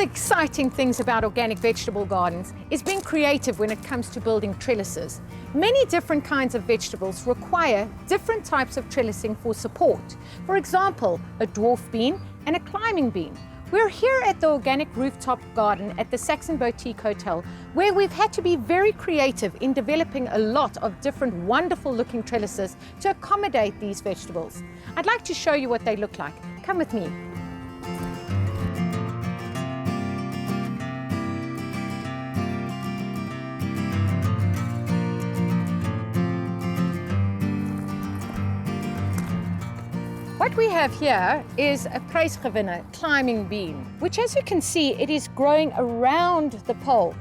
the exciting things about organic vegetable gardens is being creative when it comes to building trellises. Many different kinds of vegetables require different types of trellising for support. For example, a dwarf bean and a climbing bean. We're here at the Organic Rooftop Garden at the Saxon Boutique Hotel, where we've had to be very creative in developing a lot of different wonderful looking trellises to accommodate these vegetables. I'd like to show you what they look like. Come with me. What we have here is a prijsgewinner climbing bean, which, as you can see, it is growing around the pole.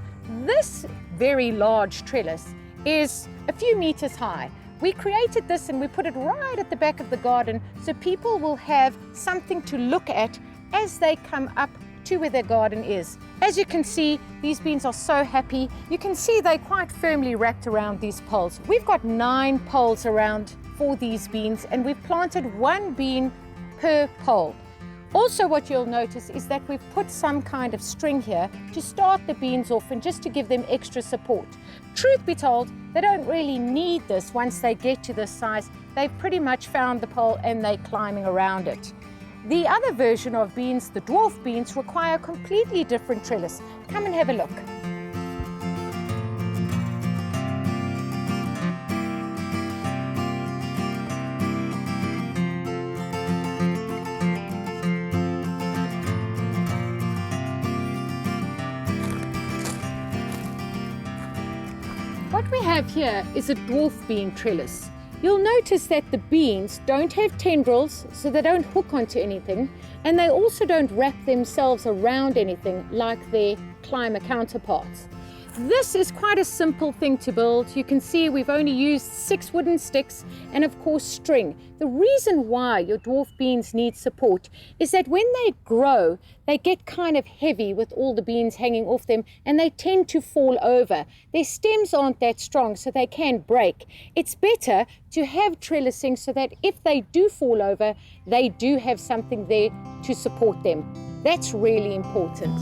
This very large trellis is a few meters high. We created this and we put it right at the back of the garden so people will have something to look at as they come up to where their garden is. As you can see, these beans are so happy. You can see they're quite firmly wrapped around these poles. We've got 9 poles around for these beans, and we've planted 1 bean per pole. Also, what you'll notice is that we've put some kind of string here to start the beans off and just to give them extra support. Truth be told, they don't really need this once they get to this size. They've pretty much found the pole and they're climbing around it. The other version of beans, the dwarf beans, require a completely different trellis. Come and have a look. What we have here is a dwarf bean trellis. You'll notice that the beans don't have tendrils, so they don't hook onto anything, and they also don't wrap themselves around anything like their climber counterparts. This is quite a simple thing to build. You can see we've only used 6 wooden sticks and of course string. The reason why your dwarf beans need support is that when they grow, they get kind of heavy with all the beans hanging off them and they tend to fall over. Their stems aren't that strong, so they can break. It's better to have trellising so that if they do fall over, they do have something there to support them. That's really important.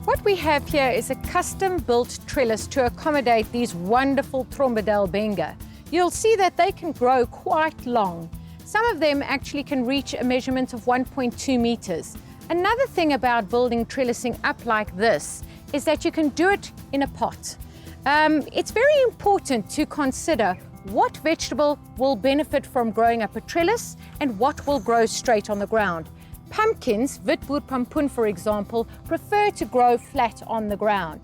What we have here is a custom-built trellis to accommodate these wonderful Trombedelbenga. You'll see that they can grow quite long. Some of them actually can reach a measurement of 1.2 meters. Another thing about building trellising up like this is that you can do it in a pot. It's very important to consider what vegetable will benefit from growing up a trellis and what will grow straight on the ground. Pumpkins, witboerpampoen for example, prefer to grow flat on the ground.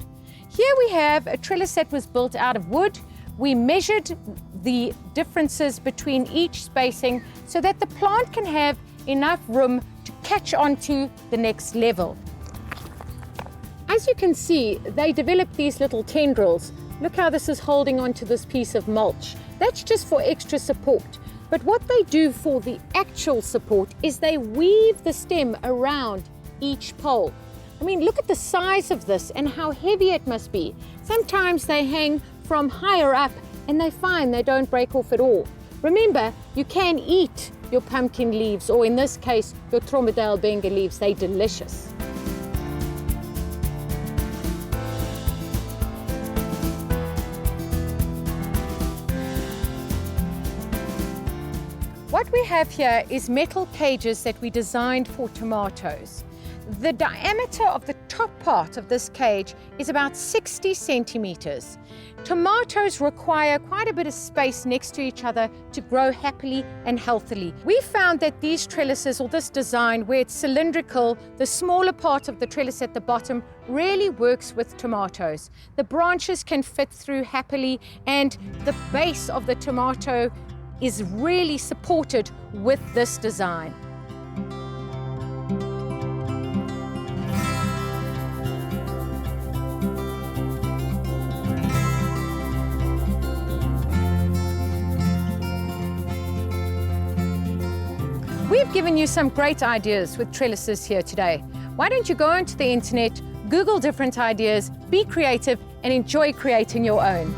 Here we have a trellis that was built out of wood. We measured the differences between each spacing so that the plant can have enough room to catch onto the next level. As you can see, they develop these little tendrils. Look how this is holding onto this piece of mulch. That's just for extra support. But what they do for the actual support is they weave the stem around each pole. I mean, look at the size of this and how heavy it must be. Sometimes they hang from higher up and they're fine, they don't break off at all. Remember, you can eat your pumpkin leaves, or in this case, your Trombedelbenga leaves. They're delicious. What we have here is metal cages that we designed for tomatoes. The diameter of the top part of this cage is about 60 centimeters. Tomatoes require quite a bit of space next to each other to grow happily and healthily. We found that these trellises, or this design where it's cylindrical, the smaller part of the trellis at the bottom really works with tomatoes. The branches can fit through happily and the base of the tomato is really supported with this design. We've given you some great ideas with trellises here today. Why don't you go onto the internet, Google different ideas, be creative, and enjoy creating your own.